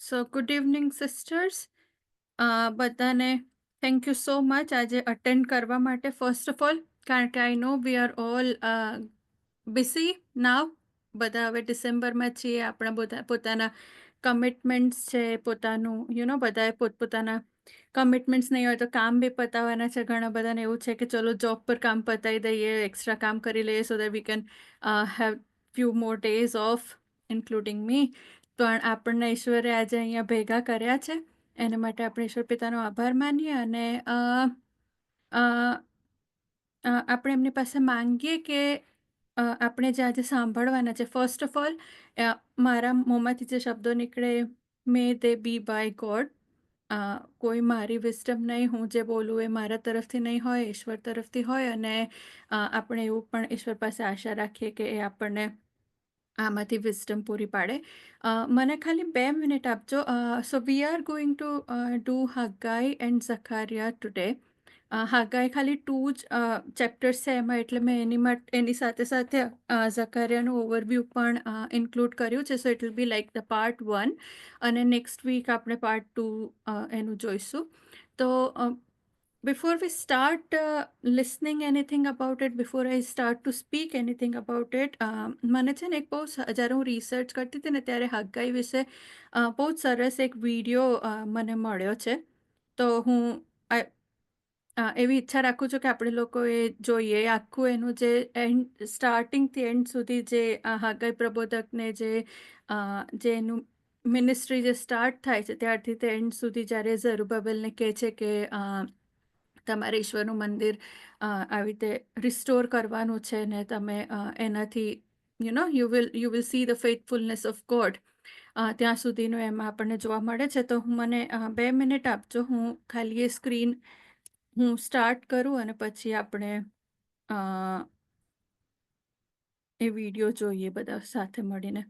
સો good evening sisters. બધાને thank you so much આજે attend કરવા માટે ફર્સ્ટ ઓફ ઓલ, કારણ કે I know we are all busy now. બધા હવે ડિસેમ્બરમાં છીએ, આપણા બધા પોતાના કમિટમેન્ટ્સ છે, પોતાનું બધાએ પોતપોતાના કમિટમેન્ટ્સ નહીં હોય તો કામ બી પતાવવાના છે. ઘણા બધાને એવું છે કે ચલો જોબ પર કામ પતાવી દઈએ, એક્સ્ટ્રા કામ કરી લઈએ so that we can have few more days off including me. પણ આપણને ઈશ્વરે આજે અહીંયા ભેગા કર્યા છે, એના માટે આપણે ઈશ્વર પિતાનો આભાર માનીએ અને અ, આપણે એમની પાસે માંગીએ કે આપણે જે આજે સાંભળવાના છે, ફર્સ્ટ ઓફ ઓલ મારા મોંમાંથી જે શબ્દો નીકળે, મે દે બી બાય ગોડ. કોઈ મારી વિસ્ડમ નહીં, હું જે બોલું એ મારા તરફથી નહીં હોય, ઈશ્વર તરફથી હોય. અને આપણે એવું પણ ઈશ્વર પાસે આશા રાખીએ કે એ આપણને આમાંથી વિઝડમ પૂરી પાડે. મને ખાલી 2 મિનિટ આપજો. So we are going to do Haggai and Zechariah today. Haggai ખાલી 2 જ ચેપ્ટર્સ છે એમાં, એટલે મેં એની સાથે સાથે ઝખારિયાનું ઓવરવ્યૂ પણ ઇન્ક્લુડ કર્યું છે. So it will B like the part 1 અને નેક્સ્ટ વીક આપણે પાર્ટ 2 એનું જોઈશું. તો before we start listening anything about it, before I start to speak anything about it, મને છે ને એક બહુ જ્યારે હું રિસર્ચ કરતી હતી ને ત્યારે હગાઈ વિશે બહુ જ સરસ એક વિડીયો મને મળ્યો છે. તો હું એવી ઈચ્છા રાખું છું કે આપણે લોકો એ જોઈએ, આખું એનું જે એન્ડ સ્ટાર્ટિંગથી એન્ડ સુધી જે હગાઈ પ્રબોધકને જે એનું મિનિસ્ટ્રી જે સ્ટાર્ટ થાય છે ત્યારથી તે એન્ડ સુધી જ્યારે ઝરુબાબેલને કહે છે કે તમારે ઈશ્વરનું મંદિર આવી રીતે રિસ્ટોર કરવાનું છે ને તમે એનાથી you will see the faithfulness of God. ત્યાં સુધીનું એમાં આપણને જોવા મળે છે. તો મને 2 મિનિટ આપજો, હું ખાલી એ સ્ક્રીન હું સ્ટાર્ટ કરું અને પછી આપણે એ વિડીયો જોઈએ બધા સાથે મળીને.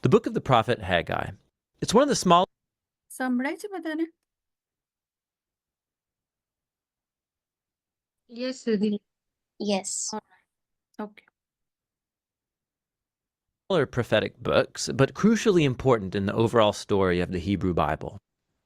The book of the prophet Haggai. It's one of the small. સંભળાય છે બધાને? Yes, Siddhi. Yes. Okay. Smaller prophetic books, but crucially important in the overall story of the Hebrew Bible.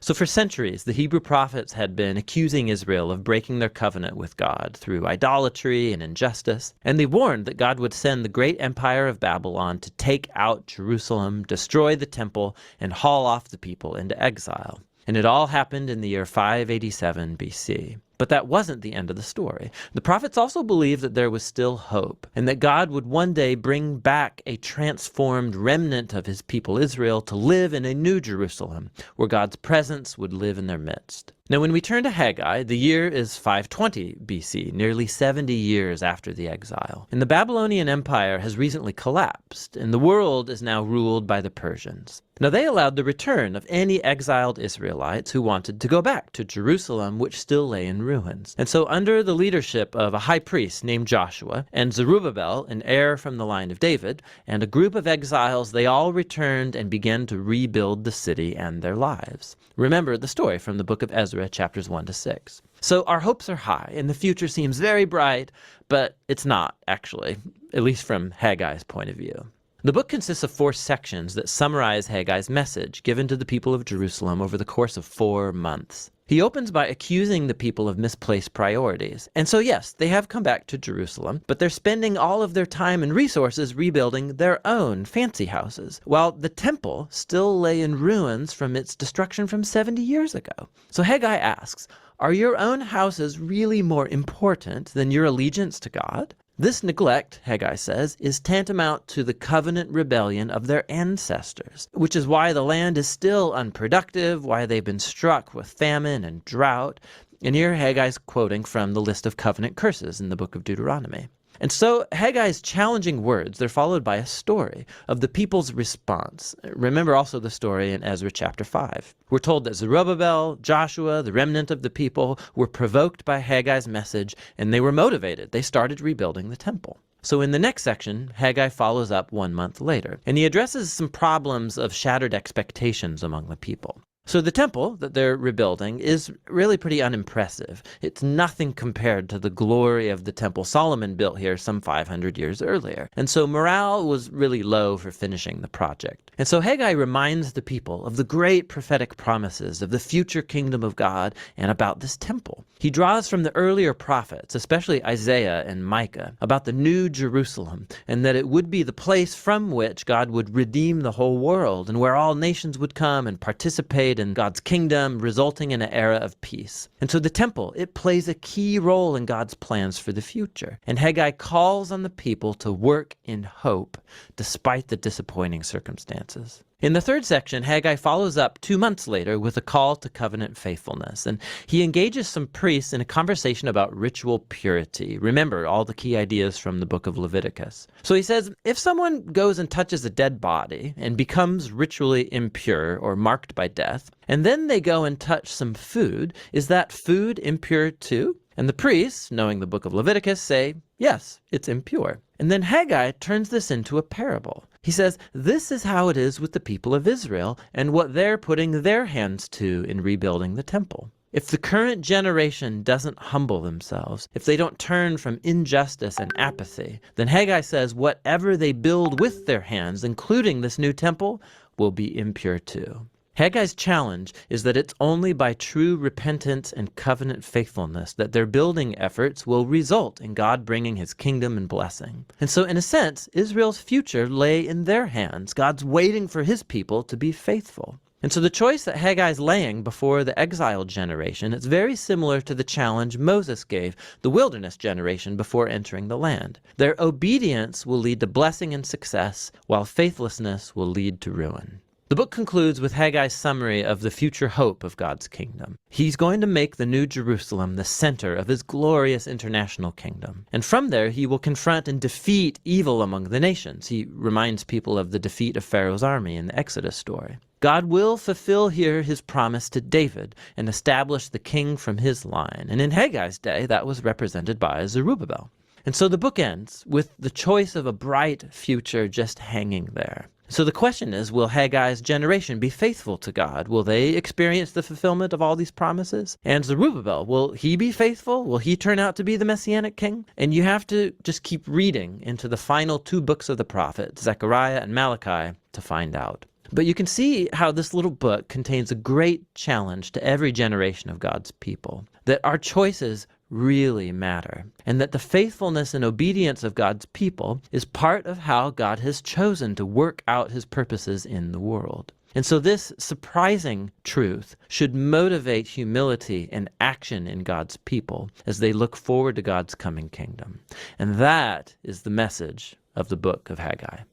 So for centuries, the Hebrew prophets had been accusing Israel of breaking their covenant with God through idolatry and injustice, and they warned that God would send the great empire of Babylon to take out Jerusalem, destroy the temple, and haul off the people into exile. And it all happened in the year 587 BC. But that wasn't the end of the story. The prophets also believed that there was still hope, and that God would one day bring back a transformed remnant of his people Israel to live in a new Jerusalem, where God's presence would live in their midst. Now, when we turn to Haggai, the year is 520 BC, nearly 70 years after the exile. And the Babylonian Empire has recently collapsed, and the world is now ruled by the Persians. Now, they allowed the return of any exiled Israelites who wanted to go back to Jerusalem, which still lay in ruins. And so, under the leadership of a high priest named Joshua, and Zerubbabel, an heir from the line of David, and a group of exiles, they all returned and began to rebuild the city and their lives. Remember the story from the book of Ezra, chapters 1 to 6. So our hopes are high, and the future seems very bright, but it's not, actually, at least from Haggai's point of view. The book consists of 4 sections that summarize Haggai's message given to the people of Jerusalem over the course of 4 months. He opens by accusing the people of misplaced priorities. And so yes, they have come back to Jerusalem, but they're spending all of their time and resources rebuilding their own fancy houses, while the temple still lay in ruins from its destruction from 70 years ago. So Haggai asks, are your own houses really more important than your allegiance to God? This neglect, Haggai says, is tantamount to the covenant rebellion of their ancestors, which is why the land is still unproductive, why they've been struck with famine and drought. And here Haggai's quoting from the list of covenant curses in the book of Deuteronomy. And so Haggai's challenging words, they're followed by a story of the people's response. Remember also the story in Ezra chapter 5. We're told that Zerubbabel, Joshua, the remnant of the people, were provoked by Haggai's message, and they were motivated. They started rebuilding the temple. So in the next section, Haggai follows up 1 month later, and he addresses some problems of shattered expectations among the people. So the temple that they're rebuilding is really pretty unimpressive. It's nothing compared to the glory of the temple Solomon built here some 500 years earlier. And so morale was really low for finishing the project. And so Haggai reminds the people of the great prophetic promises of the future kingdom of God and about this temple. He draws from the earlier prophets, especially Isaiah and Micah, about the new Jerusalem and that it would be the place from which God would redeem the whole world and where all nations would come and participate in God's kingdom, resulting in an era of peace. And so the temple, it plays a key role in God's plans for the future. And Haggai calls on the people to work in hope despite the disappointing circumstances. In the third section, Haggai follows up 2 months later with a call to covenant faithfulness, and he engages some priests in a conversation about ritual purity. Remember all the key ideas from the book of Leviticus. So he says, if someone goes and touches a dead body and becomes ritually impure or marked by death, and then they go and touch some food, is that food impure too? And the priests, knowing the book of Leviticus, say, yes, it's impure. And then Haggai turns this into a parable. He says, this is how it is with the people of Israel and what they're putting their hands to in rebuilding the temple. If the current generation doesn't humble themselves, if they don't turn from injustice and apathy, then Haggai says whatever they build with their hands, including this new temple, will be impure too. Haggai's challenge is that it's only by true repentance and covenant faithfulness that their building efforts will result in God bringing his kingdom and blessing. And so in a sense, Israel's future lay in their hands. God's waiting for his people to be faithful. And so the choice that Haggai's laying before the exiled generation is very similar to the challenge Moses gave the wilderness generation before entering the land. Their obedience will lead to blessing and success, while faithlessness will lead to ruin. The book concludes with Haggai's summary of the future hope of God's kingdom. He's going to make the New Jerusalem the center of his glorious international kingdom. And from there, he will confront and defeat evil among the nations. He reminds people of the defeat of Pharaoh's army in the Exodus story. God will fulfill here his promise to David and establish the king from his line. And in Haggai's day, that was represented by Zerubbabel. And so the book ends with the choice of a bright future just hanging there. So the question is, will Haggai's generation be faithful to God? Will they experience the fulfillment of all these promises? And Zerubbabel, will he be faithful? Will he turn out to be the Messianic king? And you have to just keep reading into the final 2 books of the prophet, Zechariah and Malachi, to find out. But you can see how this little book contains a great challenge to every generation of God's people, that our choices really matter, and that the faithfulness and obedience of God's people is part of how God has chosen to work out his purposes in the world. And so this surprising truth should motivate humility and action in God's people as they look forward to God's coming kingdom. And that is the message of the book of Haggai.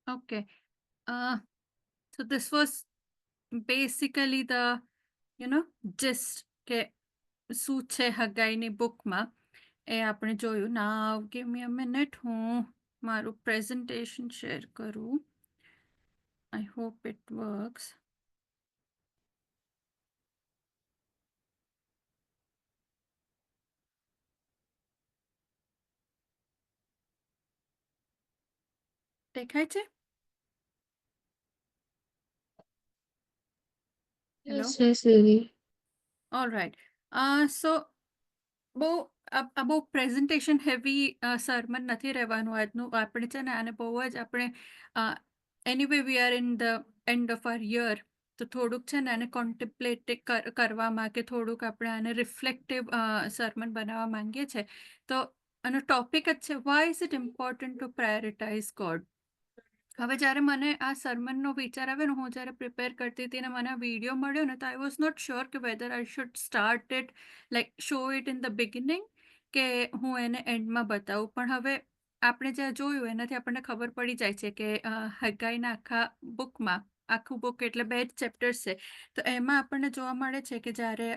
Okay. Uh, so this was basically the, gist કે શું છે હગાઈની બુકમાં એ આપણે જોયું. નાવ give me અ minute, હું મારું presentation share કરું. I hope it works. દેખાય છે? Hello. Yes, yes, Lily. Alright. So બહુ આ બહુ પ્રેઝન્ટેશન હેવી સરમન નથી રહેવાનું આજનું. આપણે છે ને આને બહુ જ આપણે anyway we are in the end of our year, તો થોડુંક છે ને આને કોન્ટેમ્પ્લેટ કરવામાં કે થોડુંક આપણે આને રિફ્લેક્ટિવ સરમન બનાવવા માંગીએ છીએ. તો આનો ટોપિક જ છે, why is it important to prioritize God. હવે જ્યારે મને આ સરમનનો વિચાર આવ્યો ને, હું જ્યારે પ્રિપેર કરતી હતી ને મને આ વિડીયો મળ્યો ને, તો આઈ વોઝ નોટ શ્યોર કે whether I should start it like show it in the beginning કે હું એને એન્ડમાં બતાવું. પણ હવે આપણે જ્યાં જોયું એનાથી આપણને ખબર પડી જાય છે કે હગાઈના આખા બુકમાં, આખું બુક એટલે 2 જ ચેપ્ટર્સ છે, તો એમાં આપણને જોવા મળે છે કે જ્યારે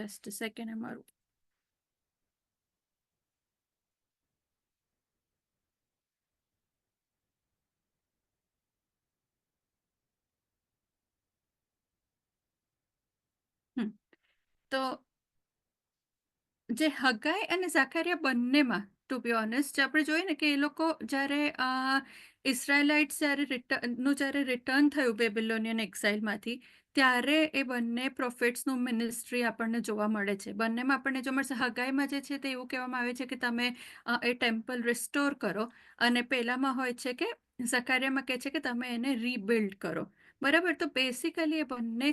જસ્ટ સેકન્ડ અમારું તો જે હગાઈ અને ઝાકરિયા બંનેમાં ટુ બી ઓનેસ્ટ આપણે જોઈએ ને કે એ લોકો જ્યારે ઇઝરાયલાઇટ્સ જ્યારે રિટર્ન થયું બેબિલોનિયન એક્સાઇલમાંથી ત્યારે એ બંને પ્રોફેટ્સનું મિનિસ્ટ્રી આપણને જોવા મળે છે. બંનેમાં આપણને જોવા મળશે. હગાઈમાં જે છે તે એવું કહેવામાં આવે છે કે તમે એ ટેમ્પલ રિસ્ટોર કરો, અને પેલામાં હોય છે કે ઝકારિયામાં કહે છે કે તમે એને રીબિલ્ડ કરો. બરાબર. તો બેસિકલી એ બંને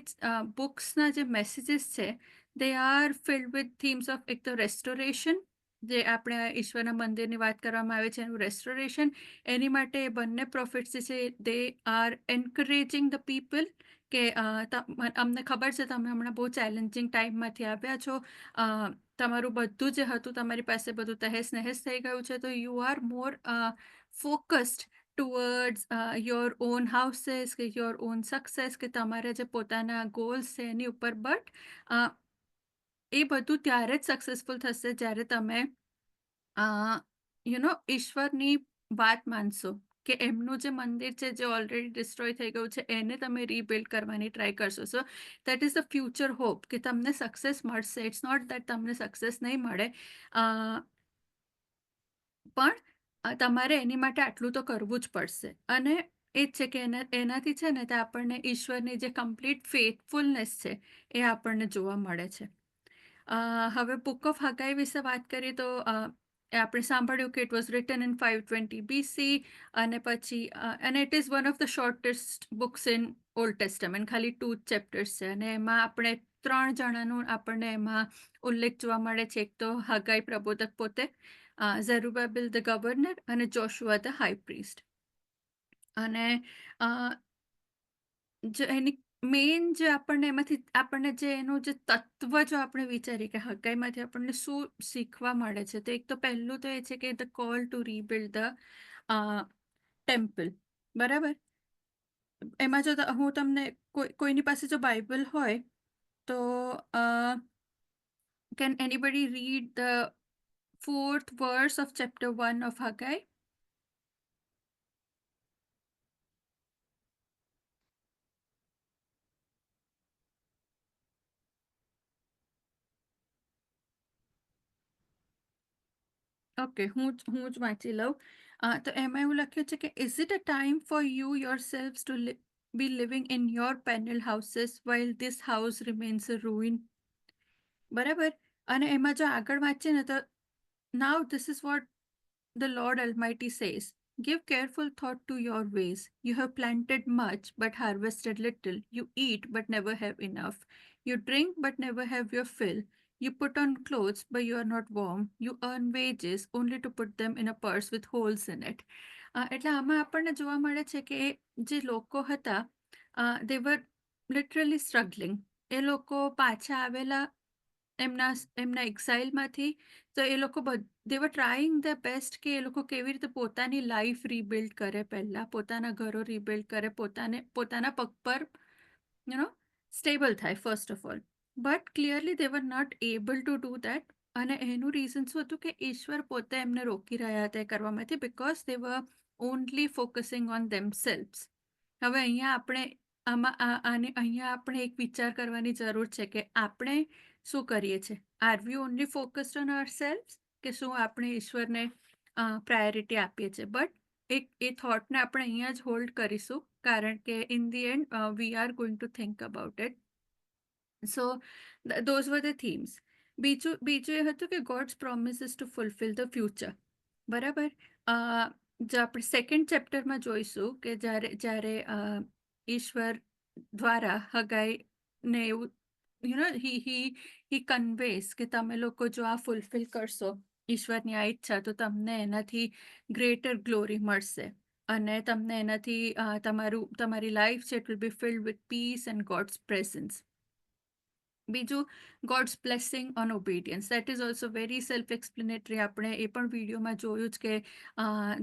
બુક્સના જે મેસેજીસ છે they are field with themes of એક તો રેસ્ટોરેશન, જે આપણે ઈશ્વરના મંદિરની વાત કરવામાં આવે છે એનું રેસ્ટોરેશન. એની માટે એ બંને પ્રોફિટ્સ જે છે they are encouraging the people કે અમને ખબર છે તમે હમણાં બહુ ચેલેન્જિંગ ટાઈમમાંથી આવ્યા છો, તમારું બધું જે હતું તમારી પાસે બધું તહેસ નહેસ થઈ ગયું છે, તો you are more focused towards your own houses કે યોર ઓન સક્સેસ, કે તમારા જે પોતાના ગોલ્સ છે એની ઉપર. બટ એ બધું ત્યારે જ સક્સેસફુલ થશે જ્યારે તમે ઈશ્વરની વાત માનશો, કે એમનું જે મંદિર છે જે ઓલરેડી ડિસ્ટ્રોય થઈ ગયું છે એને તમે રીબિલ્ડ કરવાની ટ્રાય કરશો. So that is the future hope કે તમને સક્સેસ મળશે. ઇટ્સ નોટ દેટ તમને સક્સેસ નહીં મળે, પણ તમારે એની માટે આટલું તો કરવું જ પડશે. અને એ જ છે કે એનાથી છે ને તે આપણને ઈશ્વરની જે કમ્પ્લીટ ફેથફુલનેસ છે એ આપણને જોવા મળે છે. હવે બુક ઓફ હગાઈ વિશે વાત કરીએ તો આપણે સાંભળ્યું કે it was return in 520 BC, અને પછી અને it is one of the shortest books in old testament. ખાલી 2 ચેપ્ટર્સ છે અને એમાં આપણે 3 જણાનું આપણને એમાં ઉલ્લેખ જોવા મળે છે. એક તો હગાઈ પ્રબોધક પોતે, ઝેરુબાબેલ ધ ગવર્નર અને જોશુઆ ધ હાઈ પ્રીસ્ટ. અને એની મેઇન જે આપણને જે એનું જે તત્વ જો આપણે વિચારીએ કે હગાઈમાંથી આપણને શું શીખવા મળે છે, તો એક તો પહેલું તો એ છે કે the call to rebuild the temple. બરાબર. એમાં જો હું તમને કોઈની પાસે જો બાઇબલ હોય તો can anybody read the 4th verse of chapter 1 of Haggai? Okay, હું જ વાંચી લઉં. તો એમાં એવું લખ્યું છે કે is it a time for you your selves to be living in your panel houses while this house remains a ruin. બરાબર. અને એમાં જો આગળ વાંચીએ ને તો now this is what the Lord Almighty says, give careful thought to your ways. You have planted much, but harvested little. You eat, but never have enough. You drink, but never have your fill. You put on clothes, but you are not warm. You earn wages only to put them in a purse with holes in it. એટલે આમાં આપણને જોવા મળે છે કે જે લોકો હતા they were literally struggling. એ લોકો પાછા આવેલા એમના એમના એક્સાઇલમાંથી, તો એ લોકો દે વર ટ્રાઈંગ ધ બેસ્ટ કે એ લોકો કેવી રીતે પોતાની લાઈફ રીબિલ્ડ કરે, પહેલાં પોતાના ઘરો રીબિલ્ડ કરે, પોતાના પગ પર સ્ટેબલ થાય first of all. But clearly they were not able to do that. અને એનું રીઝન શું હતું કે ઈશ્વર પોતે એમને રોકી રહ્યા હતા એ કરવામાંથી, because they were only focusing on themselves. હવે અહીંયા આપણે એક વિચાર કરવાની જરૂર છે કે આપણે શું કરીએ છીએ. Are we only focused on our selves, કે શું આપણે ઈશ્વરને પ્રાયોરિટી આપીએ છીએ. બટ એ થોટને આપણે અહીંયા જ હોલ્ડ કરીશું, કારણ કે in the end we are going to think about it. So those were the themes. બીજું એ હતું કે God's promises to fulfil the future. બરાબર. જો આપણે સેકન્ડ ચેપ્ટરમાં જોઈશું કે જ્યારે ઈશ્વર દ્વારા હગાઈને એવું હી કન્વેસ કે તમે લોકો જો આ ફુલફિલ કરશો ઈશ્વરની આ ઈચ્છા, તો તમને એનાથી ગ્રેટર ગ્લોરી મળશે, અને તમને એનાથી તમારી લાઈફ છે it will be filled with peace and God's presence. બીજું, God's blessing on obedience. That is also very self explanatory. આપણે એ પણ વિડીયોમાં જોયું જ કે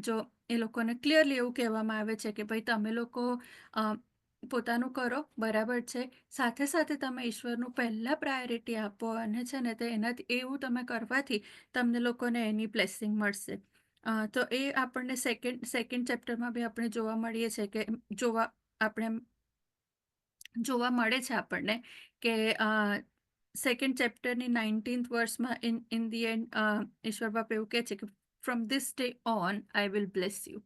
જો એ લોકોને ક્લિયરલી એવું કહેવામાં આવે છે કે ભાઈ તમે લોકો પોતાનું કરો, બરાબર છે, સાથે સાથે તમે ઈશ્વરનું પહેલાં પ્રાયોરિટી આપો, અને છે ને તે એનાથી એવું તમે કરવાથી તમને લોકોને એની બ્લેસિંગ મળશે. તો એ આપણને સેકન્ડ ચેપ્ટરમાં બી આપણે જોવા મળીએ છીએ કે જોવા મળે છે આપણને કે સેકન્ડ ચેપ્ટરની 19th વર્સમાં ઇન ધી એન્ડ ઈશ્વર બાપ એવું કહે છે કે from this day on I will bless you.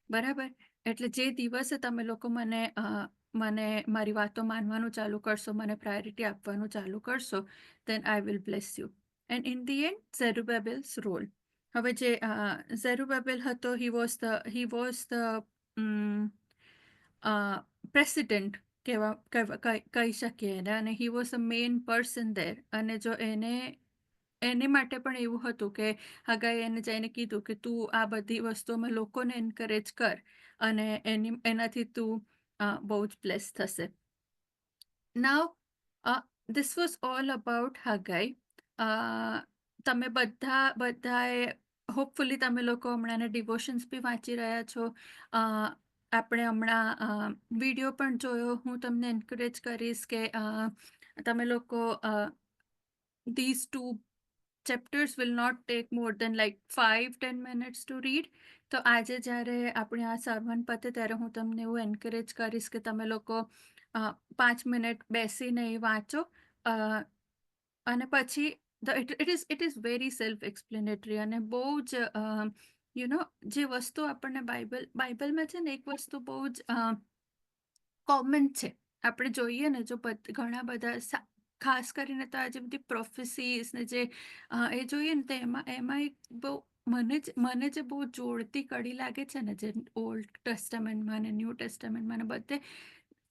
બરાબર? એટલે જે દિવસે તમે લોકો મને મારી વાતો માનવાનું ચાલુ કરશો, મને પ્રાયોરિટી આપવાનું ચાલુ કરશો, then I will bless you. And in the end, Zerubbabel's role. હવે જે Zerubbabel હતો, he was the પ્રેસિડેન્ટ કહી શકીએ એને, અને he was a main person there. અને જો એને માટે પણ એવું હતું કે હગાએ એને જઈને કીધું કે તું આ બધી વસ્તુઓમાં લોકોને એન્કરેજ કર અને એનાથી તું બહુ જ બ્લેસ થશે. Now this was all about Haggai. તમે બધાએ હોપફુલી તમે લોકો હમણાંના ડિવોશન્સ બી વાંચી રહ્યા છો. આપણે હમણાં વિડીયો પણ જોયો. હું તમને એન્કરેજ કરીશ કે તમે લોકો these two chapters will not take more than like 5-10 minutes to read. તો આજે જ્યારે આપણે આ સર્મન પતે ત્યારે હું તમને એવું એન્કરેજ કરીશ કે તમે લોકો 5 મિનિટ બેસીને એ વાંચો. અને પછી it is very self explanatory અને બહુ જ જે વસ્તુ આપણને બાઇબલમાં છે ને, એક વસ્તુ બહુ જ કોમન છે. આપણે જોઈએ ને, જો ઘણા બધા ખાસ કરીને તો આ જે બધી પ્રોફેસીસ ને જે એ જોઈએ ને, તો એમાં એક બહુ મને જે બહુ જોડતી કડી લાગે છે ને, જે ઓલ્ડ ટેસ્ટામેન્ટમાં ને ન્યૂ ટેસ્ટામેન્ટમાં ને બધે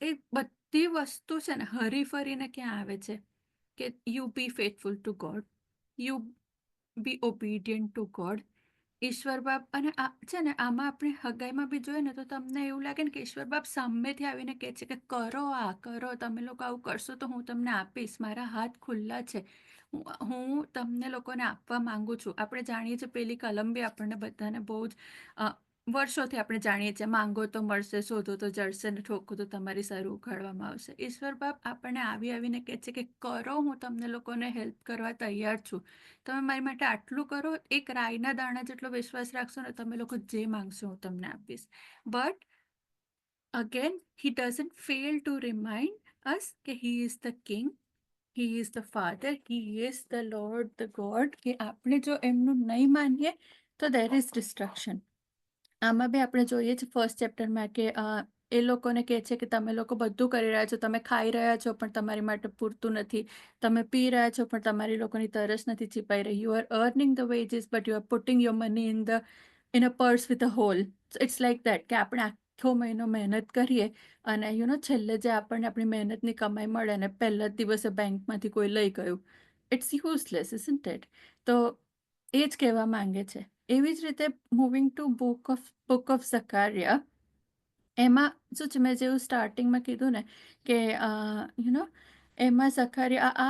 એ બધી વસ્તુ છે ને હરીફરીને ક્યાં આવે છે કે you be faithful to God, you be obedient to God. ઈશ્વર બાપ અને આ છે ને, આમાં આપણે હગાઈમાં બી જોઈએ ને તો તમને એવું લાગે ને કે ઈશ્વર બાપ સામેથી આવીને કહે છે કે કરો, આ કરો, તમે લોકો આવું કરશો તો હું તમને આપીશ, મારા હાથ ખુલ્લા છે, હું તમને લોકોને આપવા માંગુ છું. આપણે જાણીએ છીએ પેલી કલમ બી આપણને બધાને બહુ જ વર્ષોથી આપણે જાણીએ છીએ, માંગો તો મળશે, શોધો તો જળશે ને ઠોકો તો તમારી સર ઉઘાડવામાં આવશે. ઈશ્વર બાપ આપણને આવીને કહે છે કે કરો, હું તમને લોકોને હેલ્પ કરવા તૈયાર છું, તમે મારી માટે આટલું કરો, એક રાઈના દાણા જેટલો વિશ્વાસ રાખશો ને, તમે લોકો જે માંગશો હું તમને આપીશ. But again he doesn't fail to remind us કે he is the king, he is the father, he is the Lord, the God. કે આપણે જો એમનું નહીં માનીએ તો દેર ઇઝ ડિસ્ટ્રક્શન. આમાં બી આપણે જોઈએ છીએ ફર્સ્ટ ચેપ્ટરમાં કે એ લોકોને કહે છે કે તમે લોકો બધું કરી રહ્યા છો, તમે ખાઈ રહ્યા છો પણ તમારી માટે પૂરતું નથી, તમે પી રહ્યા છો પણ તમારી લોકોની તરસ નથી છીપાઈ રહી, you are earning the wages but you are putting your money in a purse with a hole. It's like that કે આપણે આખો મહિનો મહેનત કરીએ અને છેલ્લે જે આપણને આપણી મહેનતની કમાઈ મળે અને પહેલા જ દિવસે બેંકમાંથી કોઈ લઈ ગયું, ઇટ્સ યુઝલેસ, ઇઝન્ટ ઇટ? તો એ જ કહેવા માંગે છે. એવી જ રીતે મૂવિંગ ટુ બુક ઓફ ઝકારિયા, એમાં શું છે, મેં જેવું સ્ટાર્ટિંગમાં કીધું ને કે એમાં ઝકારિયા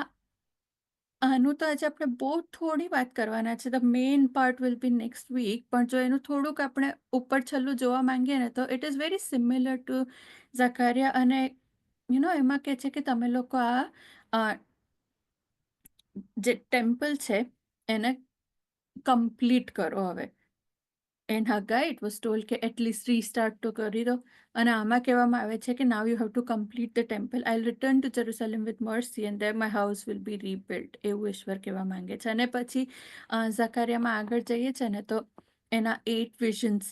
આનું તો આજે આપણે બહુ થોડી વાત કરવાના છે. The main part will be next week. પણ જો એનું થોડુંક આપણે ઉપર છેલ્લું જોવા માંગીએ ને તો it is very similar to Zechariah. અને એમાં કહે છે કે તમે લોકો આ જે ટેમ્પલ છે એને કમ્પ્લીટ કરો હવે. And Haggai it was told કે એટલીસ્ટ રીસ્ટાર્ટ તો કરી દો. અને આમાં કહેવામાં આવે છે કે now you have to complete the temple, I will return to Jerusalem with mercy and there my house will be rebuilt. એવું ઈશ્વર કહેવા માંગે છે. અને પછી ઝકારિયામાં આગળ જઈએ છે ને તો એના 8 વિઝન્સ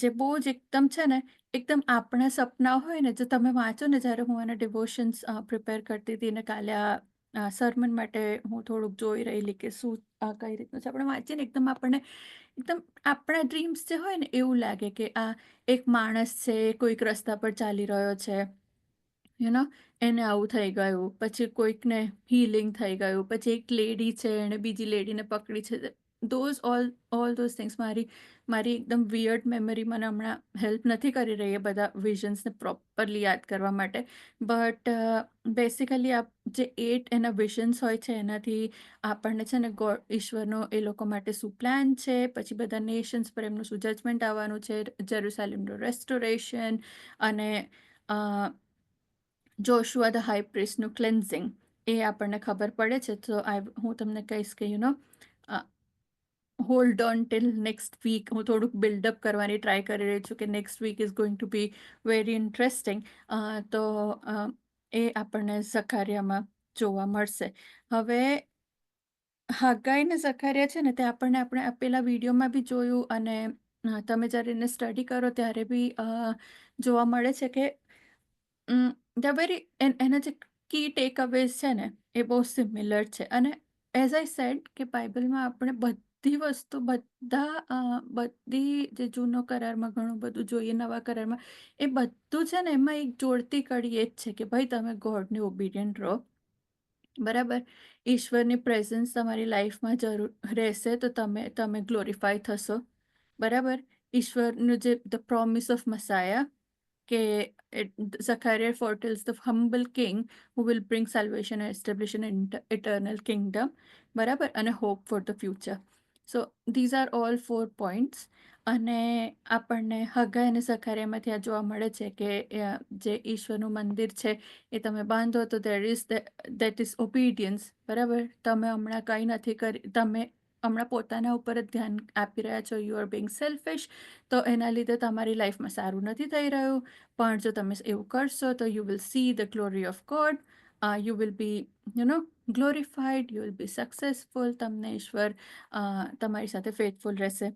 જે બહુ જ એકદમ છે ને, એકદમ આપણા સપના હોય ને, જો તમે વાંચો ને, જ્યારે હું એના ડિવોશન્સ પ્રિપેર કરતી હતી ને કાલે આ સર્મન માટે હું થોડુંક જોઈ રહેલી કે શું કઈ રીતનું છે, આપણે વાંચીએ ને એકદમ આપણા ડ્રીમ્સ જે હોય ને એવું લાગે કે આ એક માણસ છે, કોઈક રસ્તા પર ચાલી રહ્યો છે, એને આવું થઈ ગયું, પછી કોઈકને હીલિંગ થઈ ગયું, પછી એક લેડી છે એને બીજી લેડીને પકડી છે. ઓલ ધોઝ થિંગ્સ મારી એકદમ વિયર્ડ મેમરી મને હમણાં હેલ્પ નથી કરી રહી એ બધા વિઝન્સને પ્રોપરલી યાદ કરવા માટે. બટ બેસિકલી આ જે 8 એના વિઝન્સ હોય છે એનાથી આપણને છે ને ઈશ્વરનો એ લોકો માટે શું પ્લાન છે, પછી બધા નેશન્સ પર એમનું શું જજમેન્ટ આવવાનું છે, જેરુસલેમનું રેસ્ટોરેશન અને જોશુઆ ધ હાઈ પ્રીસ્ટનું ક્લેન્ઝિંગ, એ આપણને ખબર પડે છે. તો હું તમને કહીશ કે hold on till next week. હું થોડુંક બિલ્ડઅપ કરવાની ટ્રાય કરી રહી છું કે next week is going to be very interesting. તો એ આપણને ઝકારિયામાં જોવા મળશે. હવે હગાઈ ને ઝકારિયા છે ને તે આપણને આપણે પેલા વિડીયોમાં બી જોયું, અને તમે જ્યારે એને સ્ટડી કરો ત્યારે બી જોવા મળે છે કે ધ વેરી એના જે કી ટેકઅવેઝ છે ને એ બહુ સિમિલર છે. અને એઝ આઈ સેડ કે બાઇબલમાં આપણે બધી વસ્તુ બધી જે જૂનો કરારમાં ઘણું બધું જોઈએ, નવા કરારમાં એ બધું છે ને એમાં એક જોડતી કડી એ જ છે કે ભાઈ તમે ગોડને ઓબિડિયન્ટ રહો. બરાબર. ઈશ્વરની પ્રેઝન્સ તમારી લાઈફમાં જરૂર રહેશે તો તમે ગ્લોરીફાય થશો. બરાબર. ઈશ્વરનું જે ધ પ્રોમિસ ઓફ મસાયા કે Zachariah foretells the humble king who will bring salvation and establish an eternal kingdom. બરાબર. અને hope for the future. So these are all 4 points. અને આપણને હગાઈ અને ઝકારિયામાંથી આ જોવા મળે છે કે જે ઈશ્વરનું મંદિર છે એ તમે બાંધો તો દેટ ઇઝ ઓબિડિયન્સ. બરાબર. તમે હમણાં કંઈ નથી કરી, તમે હમણાં પોતાના ઉપર જ ધ્યાન આપી રહ્યા છો, યુ આર બિંગ સેલ્ફિશ, તો એના લીધે તમારી લાઈફમાં સારું નથી થઈ રહ્યું. પણ જો તમે એવું કરશો તો you will see the glory of God, you will be glorified, you will be successful. તમને ઈશ્વર તમારી સાથે ફેથફુલ રહેશે.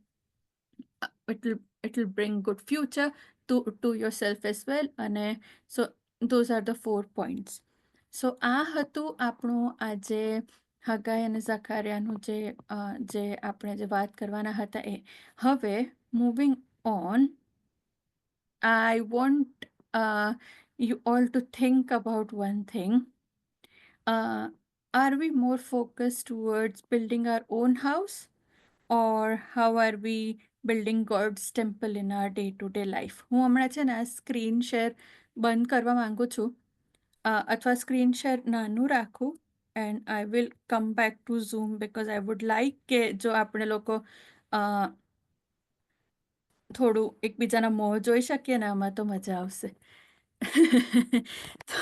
it will bring good future to yourself as well. અને so those are the 4 points. So આ હતું આપણું આજે હગાઈ અને ઝકારિયાનું જે આપણે જે વાત કરવાના હતા એ. હવે moving on, I want you all to think about one thing. Are we more focused towards building our own house, or how are we building God's temple in our day-to-day life? હું હમણાં છે ને આ screen share બંધ કરવા માંગુ છું, અથવા સ્ક્રીન શેર નાનું રાખું, and I will come back to zoom because I would like કે જો આપણે લોકો થોડું એકબીજાના મોં જોઈ શકીએ ને આમાં તો મજા આવશે. તો